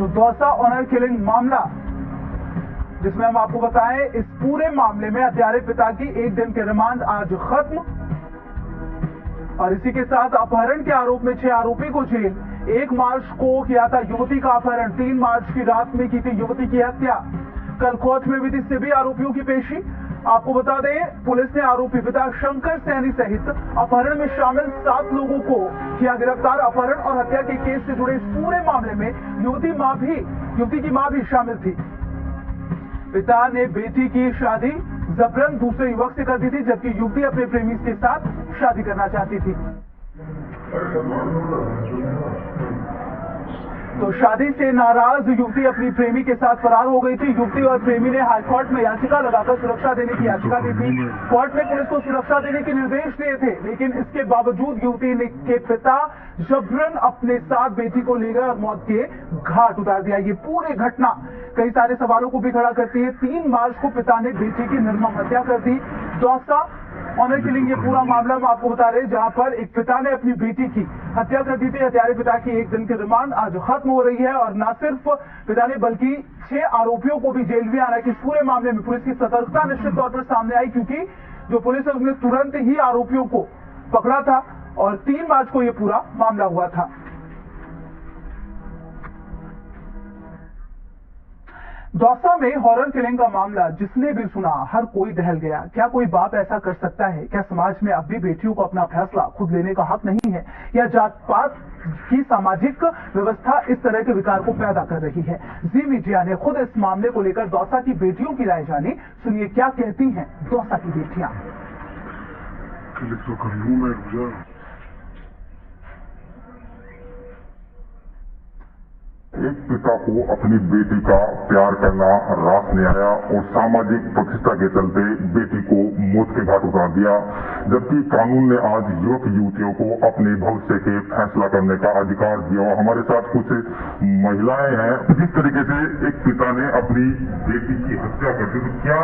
Dausa honour killing मामला, जिसमें हम आपको बताएं इस पूरे मामले में हत्यारे पिता की 1 दिन की रिमांड आज खत्म। और इसी के साथ अपहरण के आरोप में 6 आरोपी को जेल। 1 मार्च को किया था युवती का अपहरण, 3 मार्च की रात में की थी युवती की हत्या। कल कोर्ट में भी थी सभी आरोपियों की पेशी। आपको बता दें, पुलिस ने आरोपी पिता शंकर सैनी सहित अपहरण में शामिल 7 लोगों को किया गिरफ्तार। अपहरण और हत्या के केस से जुड़े इस पूरे मामले में युवती की मां भी शामिल थी। पिता ने बेटी की शादी जबरन दूसरे युवक से कर दी थी, जबकि युवती अपने प्रेमी के साथ शादी करना चाहती थी। तो शादी से नाराज युवती अपनी प्रेमी के साथ फरार हो गई थी। युवती और प्रेमी ने हाईकोर्ट में याचिका लगाकर सुरक्षा देने की याचिका दी थी। कोर्ट ने पुलिस को सुरक्षा देने के निर्देश दिए थे, लेकिन इसके बावजूद युवती के पिता जबरन अपने साथ बेटी को ले गए और मौत के घाट उतार दिया। ये पूरी घटना कई सारे सवालों को भी खड़ा करती है। 3 मार्च को पिता ने बेटी की निर्मम हत्या कर दी। दौसा ऑनर किलिंग ये पूरा मामला हम आपको बता रहे हैं, जहां पर एक पिता ने अपनी बेटी की हत्या कर दी थी। हत्यारे पिता की 1 दिन की रिमांड आज खत्म हो रही है। और न सिर्फ पिता ने बल्कि 6 आरोपियों को भी जेल में आना है। इस पूरे मामले में पुलिस की सतर्कता निश्चित तौर पर सामने आई, क्योंकि जो पुलिस है उसने तुरंत ही आरोपियों को पकड़ा था और 3 मार्च को यह पूरा मामला हुआ था। दौसा में हॉरर किलिंग का मामला जिसने भी सुना हर कोई दहल गया। क्या कोई बाप ऐसा कर सकता है? क्या समाज में अब भी बेटियों को अपना फैसला खुद लेने का हक नहीं है? या जात पात की सामाजिक व्यवस्था इस तरह के विकार को पैदा कर रही है? जी मीडिया ने खुद इस मामले को लेकर दौसा की बेटियों की राय जानी। सुनिए क्या कहती हैं दौसा की बेटियां। एक पिता को अपनी बेटी का प्यार करना रास नहीं आया और सामाजिक प्रतिष्ठा के चलते बेटी को मौत के घाट उतार दिया, जबकि कानून ने आज युवक युवतियों को अपने भविष्य के फैसला करने का अधिकार दिया। और हमारे साथ कुछ महिलाएं हैं। जिस तरीके से एक पिता ने अपनी बेटी की हत्या कर दी, तो क्या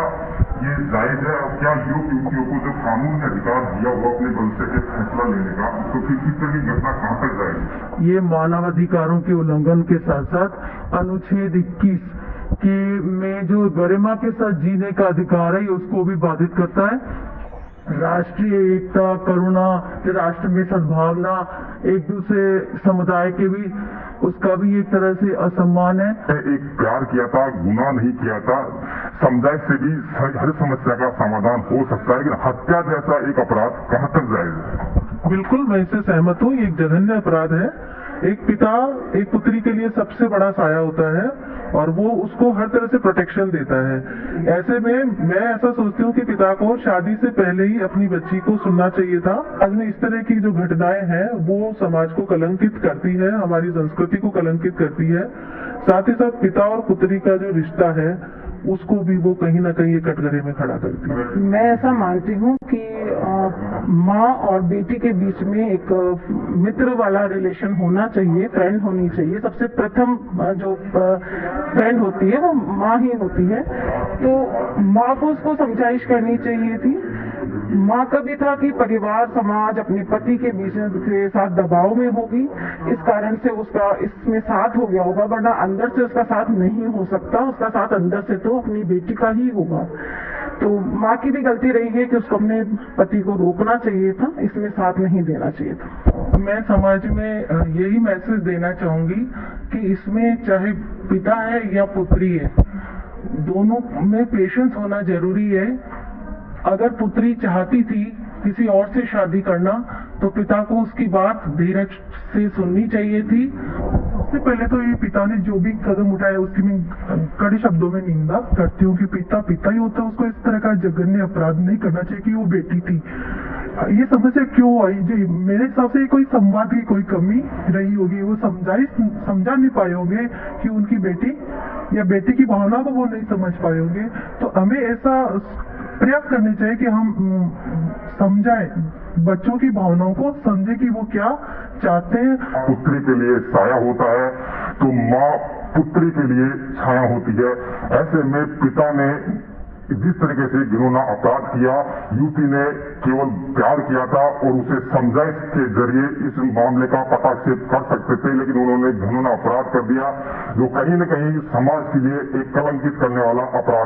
ये जायज है? और क्या युवक युवतियों को जब कानून ने अधिकार दिया हुआ अपने भविष्य के फैसला लेने का, तो फिर इस तरह की घटना कहां तक जाएगी? ये मानवाधिकारों के उल्लंघन के साथ साथ अनुच्छेद 21 के में जो गरिमा के साथ जीने का अधिकार है उसको भी बाधित करता है। राष्ट्रीय एकता, करुणा, राष्ट्र में सद्भावना, एक दूसरे समुदाय के भी उसका भी एक तरह से असम्मान है। एक प्यार किया था, गुनाह नहीं किया था, समुदाय से भी हर समस्या का समाधान हो सकता है, लेकिन हत्या जैसा एक अपराध कहां तक जाएगा? बिल्कुल मैं इससे सहमत हूँ। ये एक जघन्य अपराध है। एक पिता एक पुत्री के लिए सबसे बड़ा साया होता है और वो उसको हर तरह से प्रोटेक्शन देता है। ऐसे में मैं ऐसा सोचती हूँ कि पिता को शादी से पहले ही अपनी बच्ची को सुनना चाहिए था। आज में इस तरह की जो घटनाएं हैं वो समाज को कलंकित करती है, हमारी संस्कृति को कलंकित करती है। साथ ही साथ पिता और पुत्री का जो रिश्ता है उसको भी वो कहीं ना कहीं कटघरे में खड़ा करती है। मैं ऐसा मानती हूँ कि माँ और बेटी के बीच में एक मित्र वाला रिलेशन होना चाहिए, फ्रेंड होनी चाहिए। सबसे प्रथम जो फ्रेंड होती है वो माँ ही होती है, तो माँ को उसको समझाइश करनी चाहिए थी। माँ का भी था कि परिवार समाज अपने पति के बीच के साथ दबाव में होगी, इस कारण से उसका इसमें साथ हो गया होगा, वरना अंदर से उसका साथ नहीं हो सकता। उसका साथ अंदर से तो अपनी बेटी का ही होगा। तो माँ की भी गलती रही है कि उसको अपने पति को रोकना चाहिए था, इसमें साथ नहीं देना चाहिए था। मैं समाज में यही मैसेज देना चाहूंगी कि इसमें चाहे पिता है या पुत्री है, दोनों में पेशेंस होना जरूरी है। अगर पुत्री चाहती थी किसी और से शादी करना तो पिता को उसकी बात धीरज से सुननी चाहिए थी। सबसे पहले तो ये पिता ने जो भी कदम उठाया उसकी मैं कड़े शब्दों में निंदा करती हूँ कि पिता पिता ही होता है, उसको इस तरह का जघन्य अपराध नहीं करना चाहिए कि वो बेटी थी। ये समस्या क्यों आई? जी मेरे हिसाब से कोई संवाद की कोई कमी रही होगी, वो समझा नहीं पाए होंगे कि उनकी बेटी या बेटी की भावना को वो नहीं समझ पाए होंगे। तो हमें ऐसा प्रयास करने चाहिए कि हम समझाएं, बच्चों की भावनाओं को समझे कि वो क्या चाहते हैं। पुत्री के लिए साया होता है तो माँ पुत्री के लिए छाया होती है। ऐसे में पिता ने जिस तरीके से घिनौना अपराध किया, युवती ने केवल प्यार किया था और उसे समझाइश के जरिए इस मामले का पटाक्षेप कर सकते थे, लेकिन उन्होंने घिनौना अपराध कर दिया जो कहीं न कहीं समाज के लिए एक कलंकित करने वाला अपराध